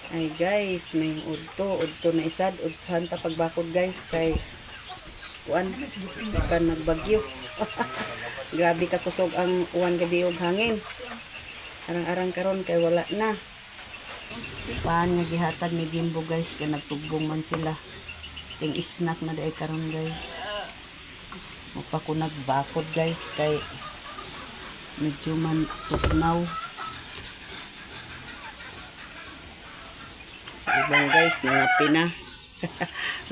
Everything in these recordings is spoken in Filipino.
Ay guys, may udto na isad, udhan ta pagbakod guys kay kuan kan nagbagyo. Grabe ka kusog ang uwan gabi og hangin. Arang-arang karon kay wala na. Paan nga gihatag ni Jimbo guys kay nagtubong man sila. Ting snack na day karon guys. Mapa ko nagbakod guys kay medyo man tugnaw. Ibang guys, nangapi na.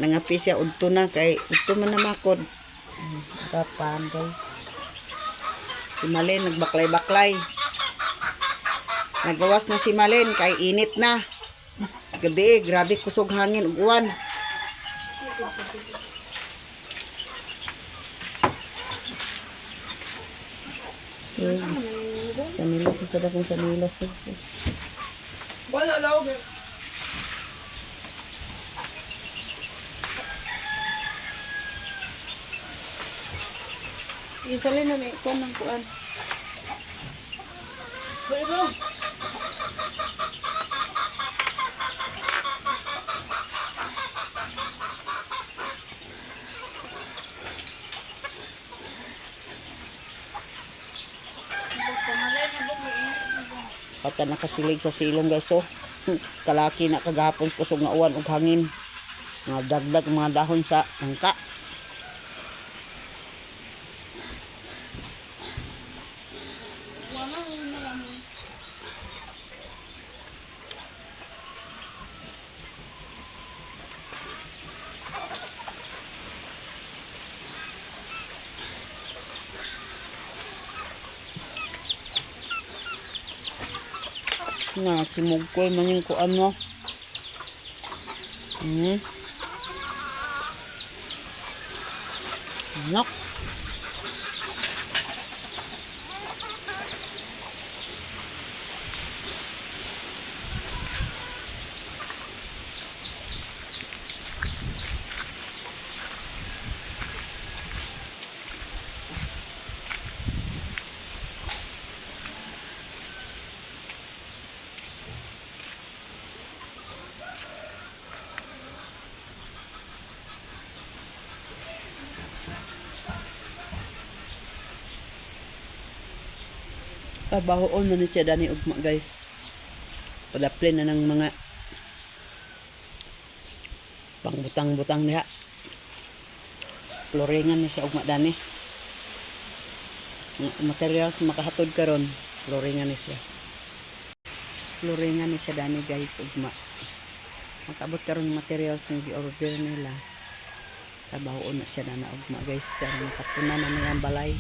Nangapi siya, udto na. Kay, udto man na makod. Kapan guys. Si Malin, nagbaklay-baklay. Nagawas na si Malin, kay init na. Gabi, grabe kusog hangin, uwan. Guys, sanilas, isa na kong sanilas. Wala daw. Isalin na may kuan ng kuan. Bro. Pata nakasilig sa silong guys oh. Kalaki na kagahapon kusog na uwan ug hangin. Mga dagdag mga dahon sa angka. Na simugkoy man yung kuan mo. Nok. Pabahoon na ni siya dani ugma guys. Padaplin na ng mga pangbutang-butang niya. Floringan ni siya ugma dani. Materials makahatod karon, floringan ni siya. Floringan ni siya dani guys ugma. Makabot karon materials nga gi-order nila. Pabahoon na siya na ugma guys. Karon makapunan na niyang balay.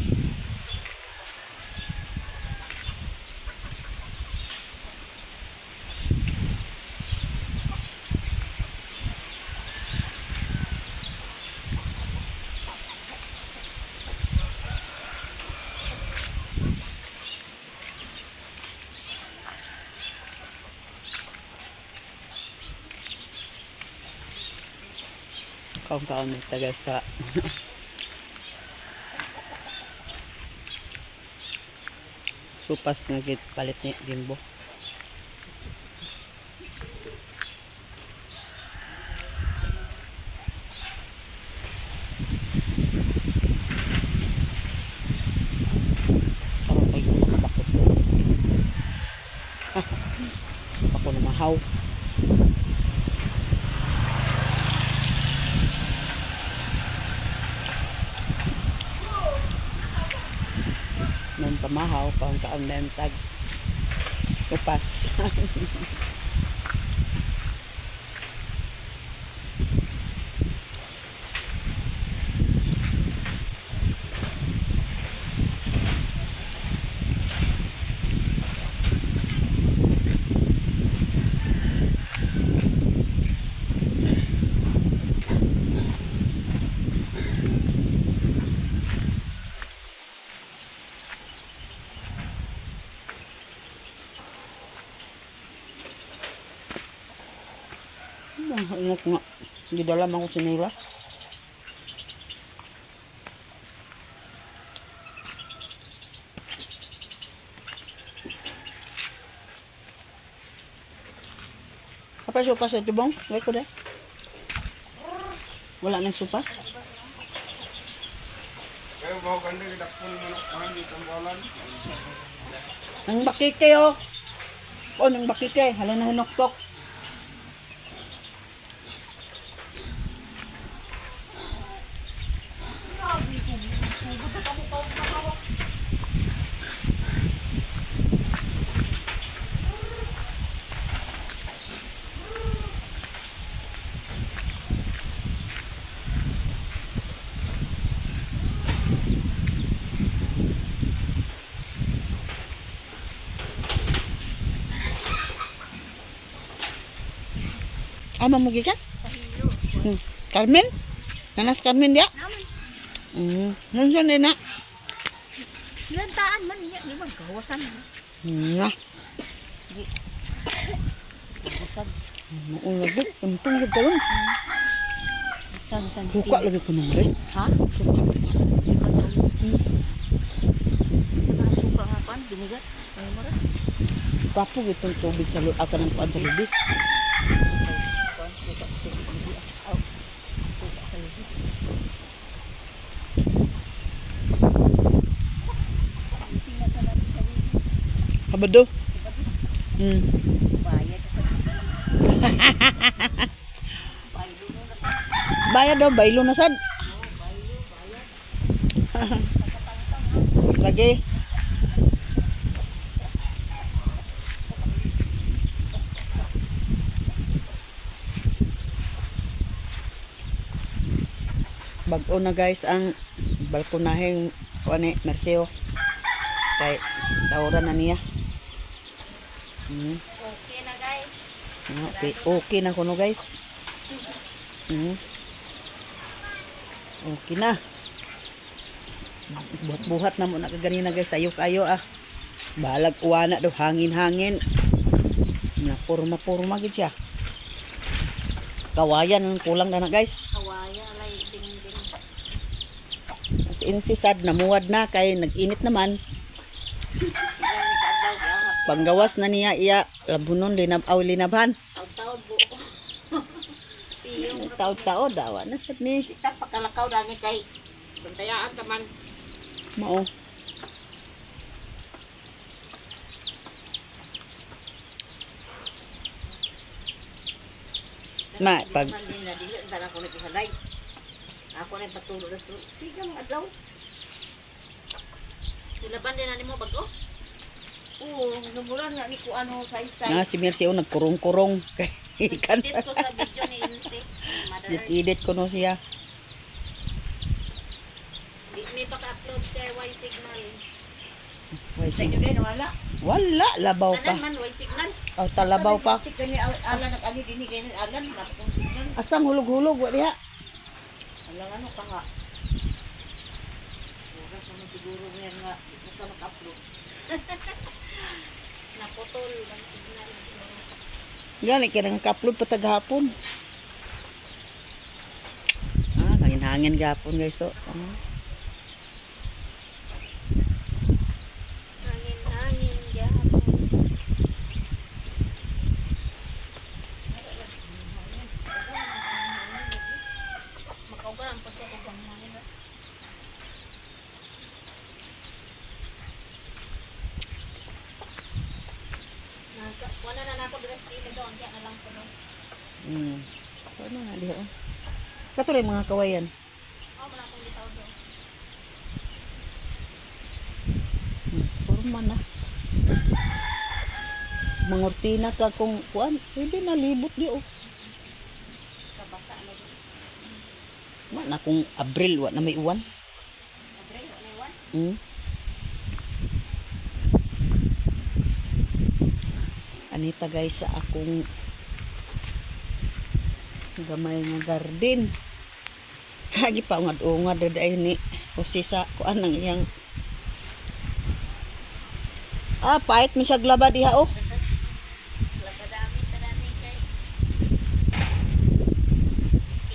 Kaon-kaon may tagal sa supas nga git palit ni Jimbo. Parang kayo na bakot. Ako na mahaw. Nang pamahaw pang kaon na yung tag upas. Ingat nga. Hindi dala man ko sinilas. Apa supas sa tubong? Wait ko deh. Wala nang supas. Kaya mau ganda kita pun manukan di tambalan. Nang bakike oh. Oh, nang bakike. Hala na hinoktok. Ama mo gikan? Carmen? Nanas Carmen dia? Nandiyan din na. Lantaan man niya, di man kawasan. Nga. Kawasan. Noong lagi, tuntong ko talon. San. Buka lagi ko nung rin. Ha? Suka nga pan, binigat. Ay mo ra. Kapog itong tubig sa loob, akan ng paan sa lubig. Habado? Bayad sa Bayad daw, baylo na sad. Lagi. Bago na guys ang balkonaheng kuane Merceo. Kay tawran na niya. Okay na guys. Okay na kuno guys. Okay na. Buhat-buhat na mo na kaganina guys. Ayo ah. Balag uwana daw hangin-hangin. Na purma gid siya. Kawayan ang kulang na guys. Kawaya lay ding. As in si sad namuwad na kay nag-init naman. Panggawas na niya iya labunon linabhan. Taw-taw bu. Taw-taw dawa na sad ni. Kita pakalakaw dani kay tuntayaan taman. Mao. Ma, pag man din na dili dala ko ni kihalay. Ako na patulo na to. Sige mga adlaw. Silaban din na nimo bago? Oo, numulan nga ni ko ano say-say. na si Mercy o nagkurong-kurong kay ikan. Edit ko sa video ni Insi. Edit ko no siya. Di may paka-upload kay Y Signal. Why Sa inyo din wala. Wala labaw Tanan pa. man Y Signal. Aw talabaw pa. Kani ala nak ani dinhi kani alan napong signal. Asang hulog-hulog wa diha. Alang ano ka nga. Wala sa mga siguro ngayon nga di ka maka-upload. Naputol ang signal. Gani kaya nang-upload pa taghapon. Hangin-hangin gapon guys so. Hangin gihapon. Makaugaran po siya kung hangin. Nasa, wala na ako dress kini doon, kaya na lang sa doon. Ano na diha? Katuloy mga kawayan. Oo, wala akong bitaw doon. Puro na. Mangortina ka kung kuan, pwede na libot di oh. Kabasa na doon. Na kung Abril wa na may uwan. Abre, wala iwan. Anita guys sa akong gamay nga garden. Hagi pa ungad-ungad daday ni Jose sa kuan ng iyang pait mi siya glaba diha oh. Sa dami kay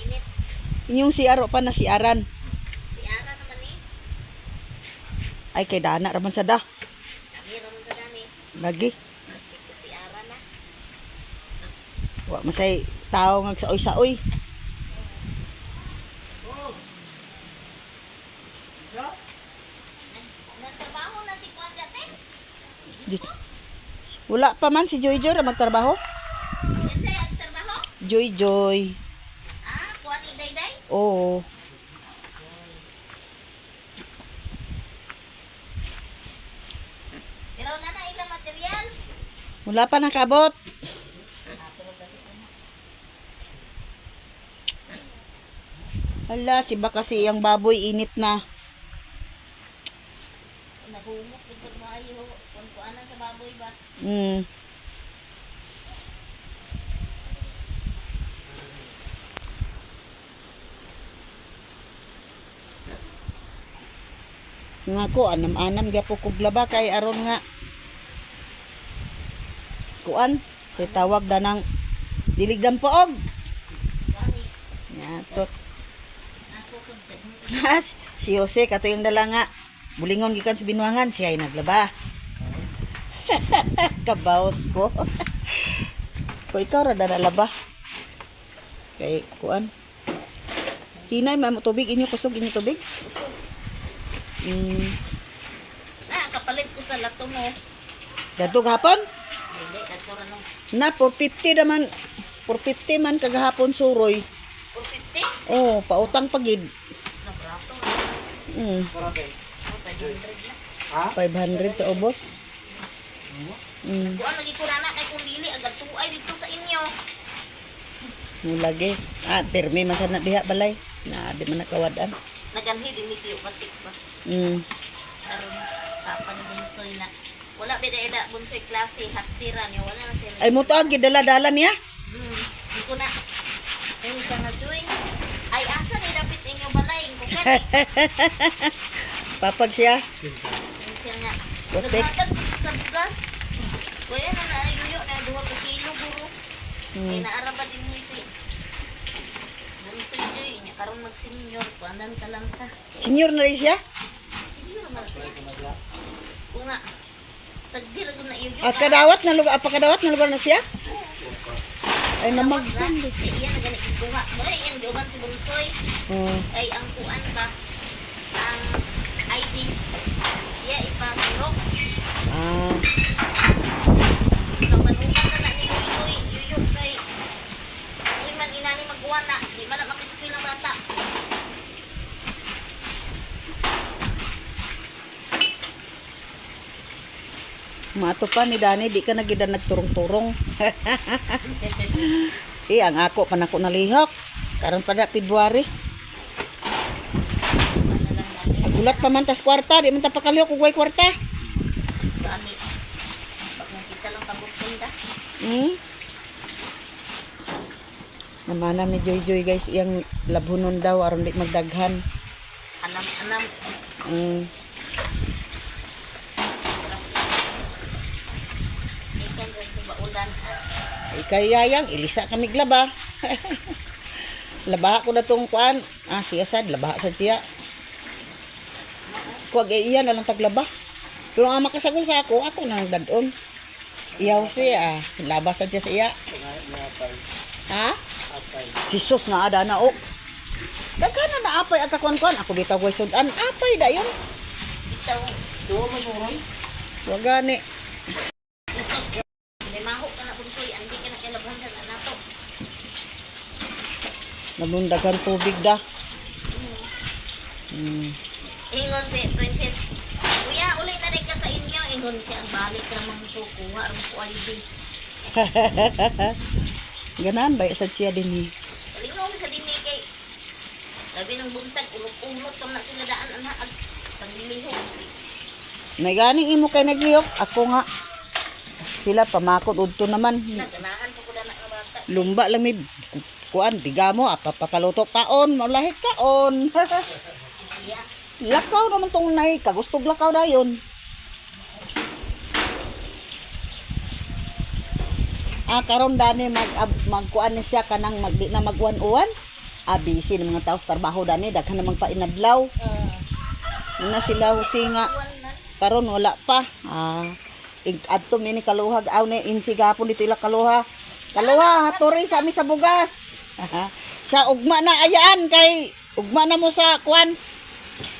init. Inyong si Aro pa na si Aran. Si Ara naman ni. Ay kay dana raman sa da. Kami raman sa dami. Lagi. Si Ara na. Wa Wa masay tao nga saoy-saoy. Nagtrabaho na si Kuan dati. Wala pa man si Joy Joy ra magtrabaho. Siyempre, ang trabaho. Joy Joy. Kuan ni Dayday. Oo. Pero na ilang material. Wala pa nakabot. Hala, si ba kasi ang baboy init na. Nahumok dito maayo. Kung kuanan sa baboy ba? Mm. Nga ko, anam-anam gapo kuglaba kay aron nga. Kuan, kay tawag da ng diligdang poog. Gani. Ya, tot. Ako kung Si Jose, kato yung dala nga. Bulingon gikan sa binuangan, siya ay naglaba. Kabaos ko. Ko ikaw ra nalaba. Kay kuan. Hinay mo tubig inyo kusog inyo tubig. kapalit ko sa lato mo. Dadto gahapon? Hindi, dato ra nung Na 450 naman. 450 man kagahapon suroy. 450. Oh, pautang pagid. Nabrato. Mm. 500 na. 500 sa ubos. Mm. Kuan lagi ko na kay kung dili agad suay dito sa inyo. Mulagi. Permi man sana diha balay. Na di man nakawadan. Naganhi din ni Tiyo batik ba. Mm. Karon tapan bunsoy na. Wala bida bunsoy klase hastira niya wala na sila. Ay mo to ang gidala-dala niya. Di ko na. Ay siya na doing. Ay asa ni dapat inyo balay ko kani. Papag siya. Ay siya nga. Batik. Naghatag sa bugas. Kuya na naayuyo na 2 ka kilo guro. Kay naaraba din ni si. Bunsoy joy niya karon mag-senior kuanan ka lang ka. Senior na rin siya. Senior man siya. Kung nga. Tagdira ko na iyo. At kadawat na lugar, apakadawat na lugar na siya. Ay namag. Iyan na ganit kuha. Mula iyan gawin si Bunsoy. Ay ang kuan ba? Ang ID. Iya ipasirok. Ah, Kapanukan na na ni Yuyoy. Yuyoy kay. Uy man inani magkuha na. Di man na makiskwil ng bata. mato pa ni Dani, di ka nagida nagturong-turong. Ang ako pa nako nalihok. Karon pa na February. Agulat pa man tas kwarta, di man ta pakalihok ug way kwarta. Gani. Pag nakita lang pagbutin da. Namana mi Joy Joy guys, iyang labhunon daw aron di magdaghan. Anam-anam. Ikan rin sa baulan. Ikayayang ilisa kami glaba. Labaha ko na tong kuan. Siya sad, labaha sad siya. Kuwag iya na lang taglaba. Pero ang makasagol sa ako na nagdadon. Iyaw siya, labas sad siya sa iya. Ha? Jesus nga ada na o. Daghan na apay ang kakuan-kuan. Ako bitaw ko'y sudan. Apay da yun. Bitaw. Wag gani. Limaho ka na Bunsoy. Andi ka na kailabuhan na nato. Nabundagan tubig da. Ingon si Princess. Kuya, ulit na rin ka sa inyo. Ingon siya ang balik naman ito. Kuha ang quality. Ganan ba sad siya din eh. Kalingong sa dini kay. Labi ng buntag. Ulot-ulot. Kung na sila daan ang haag. Pagdiliho. Naganing imo kay nagliyok. Ako nga. Sila pamakot udto naman. Naganahan pa ko na ng bata. Lumba lang may kuan digamo papaluto kaon maulahit kaon. Iya. Lakaw naman tong nay kagustog lakaw dayon. Karon dani magkuan ni siya kanang magdi na magwan-uwan. Busy ng mga tao sa trabaho dani daghan na magpainadlaw. Na sila husinga. Karon wala pa. Adto mini kaluhag aw ni insi gapon dito ila kaluha. Kaluwa, haturi sa ami sa bugas. Sa ugma na ayaan kay ugma na mo sa kwan.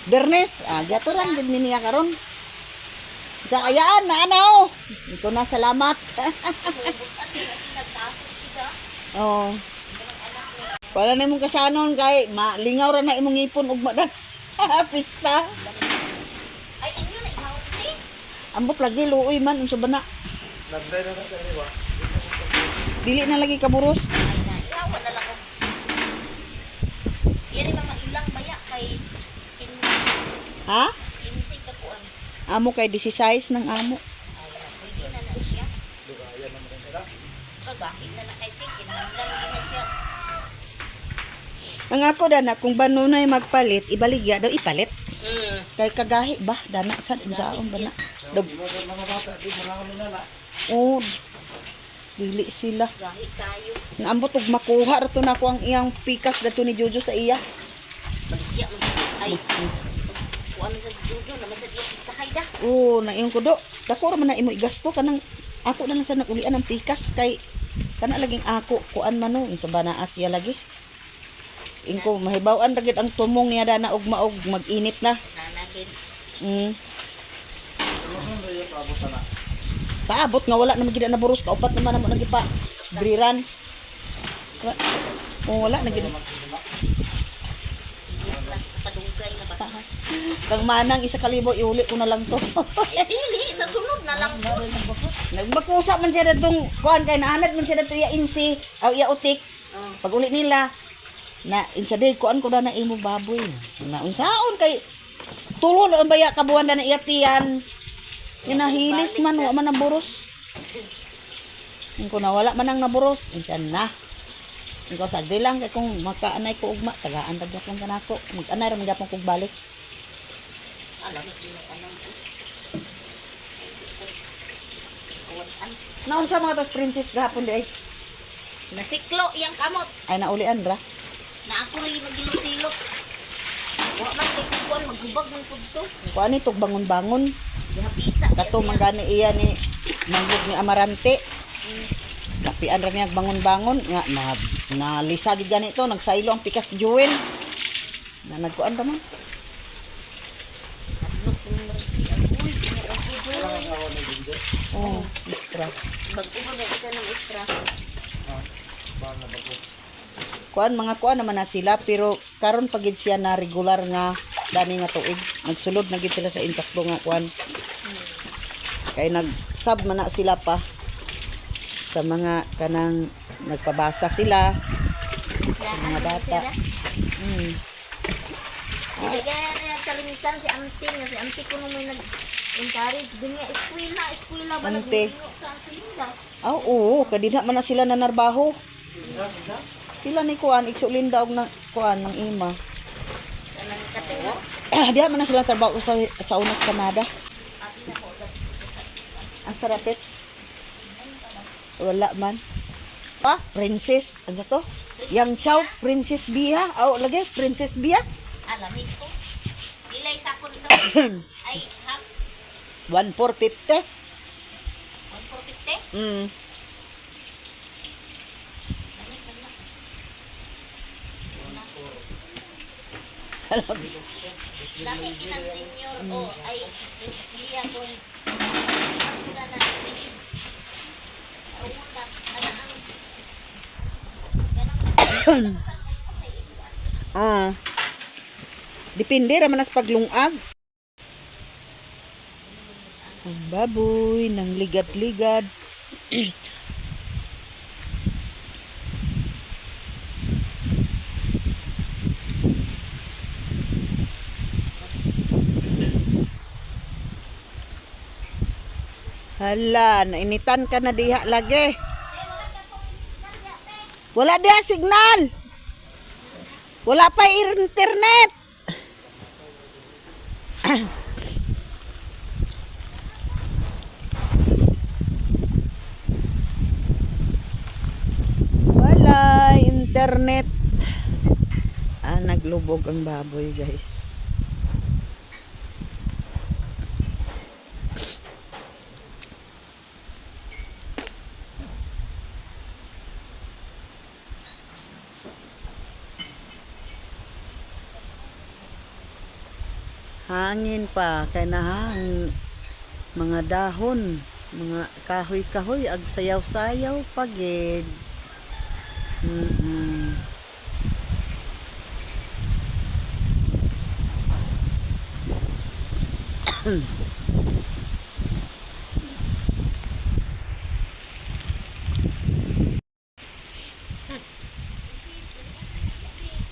Bernes, gaturan din niya karon. Sa ayaan na ano. Ito na salamat. Oh. Wala na imong kasanon kay malingaw ra na imong ipon ugma na. Pista. Ay, inyo na ihawat ni. Ambot lagi luoy man unsa ba na. Nagday na tayo ba? Dili na lagi kaburos. Ay, na, ihawat na lang ko. Yan yung mga ilang baya kay Ha? inisig ka kuan. Amo kay 16 ng amo. Ay, pwede na na siya. Kagahin na na kay Tikin. Nanglang na siya. Ang ako dana kung banunay magpalit, ibaligya daw ipalit. Kay kagahi ba dana sad unsaon ba na. Dog. Oh. Dili sila. Gahi tayo. Naambot og makuha ra to nako ang iyang pikas dato ni Jojo sa iya. Baligya mo. Ay, kuan sa Jojo naman sa iya sa hayda. Oh, naingon ko do. Dako ra man na imo igasto kanang ako na lang sa nagulian ng pikas kay kana laging ako kuan man no sa bana Asia lagi. Ingko mahibaw-an ra gid ang tumong niya dana og maog mag-init na. Nanagin. Paabot nga wala naman gid na buros kaupat naman namo nagipa. Briran. Wala na gid. Padungay na ba? Kang manang isa kalibo iuli ko na lang to. Ay, dili. Sa sunod na lang po. Nagbakusa man siya datong kuan kay naanad man siya dato iya insi aw iya utik. Pag uli nila na insa day kuan ko na imo baboy. Na unsaon kay tulo na baya kabuan na iya tiyan. Kinahilis man wa man naburos. Kung nawala man ang naburos, insan na. Ikaw sagdi lang kay kung makaanay ko ugma tagaan ra gyapon kanako. Mag-anay ra man gyapon kog balik. Alam mo sino anong Naon sa mga tos princess gahapon di ay nasiklo iyang kamot. ay naulian ra. Na ako rin nagilot-ilot. Wa man kay kuan maghubag ng pudto. Kuan ni tog bangon-bangon. Gihapita. Kato manggani iya ni manggod ni Amarante. Kapian ra niya bangon-bangon nga nalisa gid gani to nagsaylo ang pikas Joel. Na nagkuan ra man. Adlok ko mo rin siya. Uy, Oh, extra. Mag-ubo na isa ng extra. Kuan mga kuan naman na sila pero karon pagid siya na regular nga dani nga tuig. Nagsulod na gid sila sa insakto nga kuan. Kay nag-sub man na sila pa sa mga kanang nagpabasa sila. Mga bata. Kaya kalimitan si Auntie nga si Auntie ko nung may nag-encourage dun nga eskwela ba Auntie. nag-iinyo sa sila. Oo, kadina man na sila nanarbaho. Sila ni kuan igsulinda og nang kuan ng ima. Kanang katingo. Diha man na sila trabaho sa Unas Canada. Ang sarapit. Wala man. Princess, ano to? Yang Chow, Princess Bia. Oh, lagi, Princess Bia. Alamig ko. Ilay sa ko nito. Ay, half 1,450. 1,450. Laki kinang senior o ay liya kung ang na natin. Utak, Depende raman sa paglungag. Ang baboy nang ligad-ligad. Hala, nainitan ka na diha lagi. Wala diha signal. Wala pa internet. Wala internet. Naglubog ang baboy, guys. Hangin pa kay nahang mga dahon, mga kahoy-kahoy ag sayaw-sayaw pagid.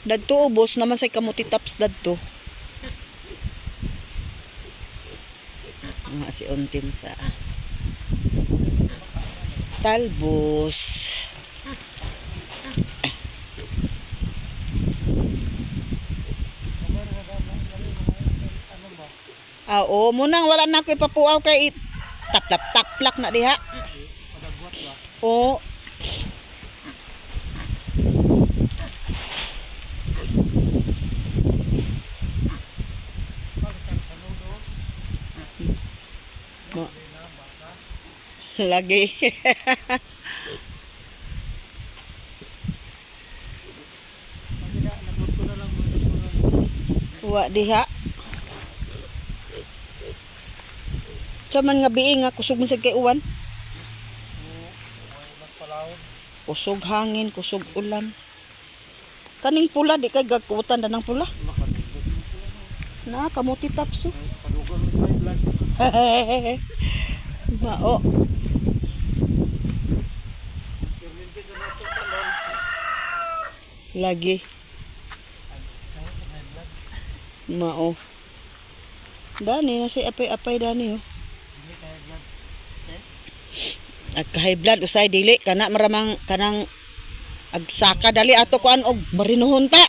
Dadto ubos naman say kamuti taps dadto. Nga si untin sa talbos. Oo, munang wala na ko ipapuaw kay taplak na diha. Oo. Lagi. Wa diha. Saman nga biing nga kusog man sad kay uwan. Kusog hangin, kusog ulan. Kaning pula di kay gagkutan danang pula. Na kamuti tapso. Mao. Lagi. Mao. Dani na si apay-apay dani oh. Agka-high blood usay dili kana maramang kanang agsaka dali ato kuan og marinuhon ta.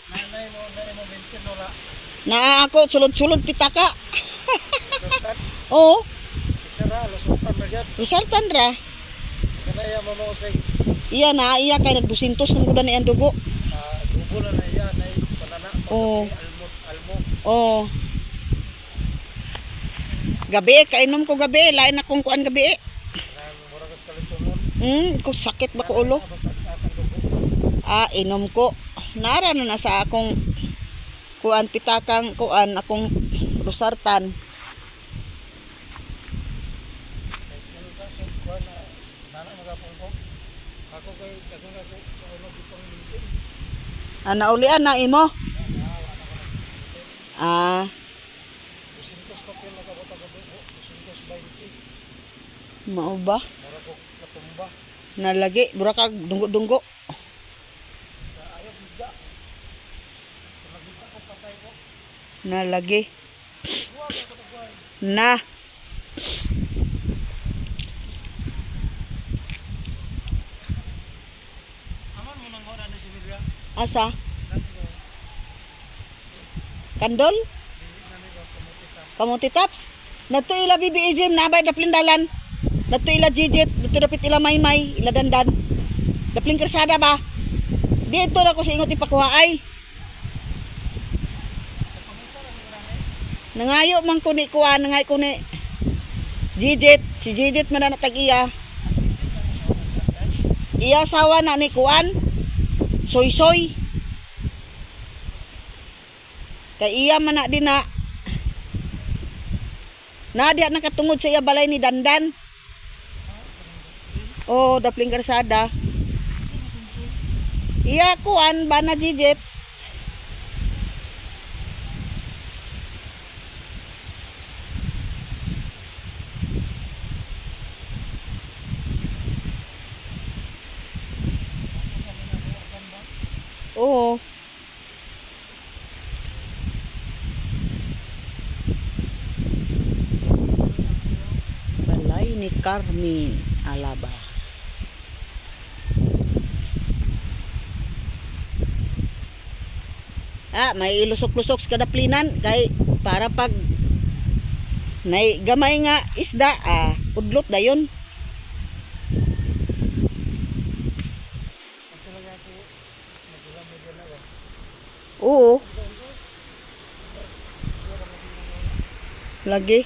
Naa ako sulod-sulod pitaka. Oo. Resultan ra. Kanaya mamausay. Iya na, iya kay nag-200 nang gudan ni ang dugo. Dugo na iya na panana. Oo. Almo. Oo. Gabi, kainom ko gabi. Lain akong kuan gabi. Murag kalitumon. Kung sakit ba ko ulo? Inom ko. Nara na sa akong kuan pitakang kuan akong rusartan. Naulian na imo? Mao ba? Nalagi, bura kag dunggo-dunggo. Nalagi. Na. Asa? Kandol? Kamuti taps? Nato ila BBA nabay dapling dalan. Nato ila jijit, nato dapit ila maymay, ila dandan. Dapling kersada ba? Dito na ko sa ingot ipakuha ay. Nangayo man ko ni kuha, nangay ko ni jijit, si jijit man na tag-iya. Iya sawa na ni kuan. Soy-soy. Kay iya man na din na. Diya nakatungod sa iya balay ni Dandan. Oh, dapling karsada. Iya kuan ba na jijit. Oo. Balay ni Carmen Alaba. May ilusok-lusok sa kadaplinan kay para pag nay gamay nga isda, udlot dayon. Oo. Lagi.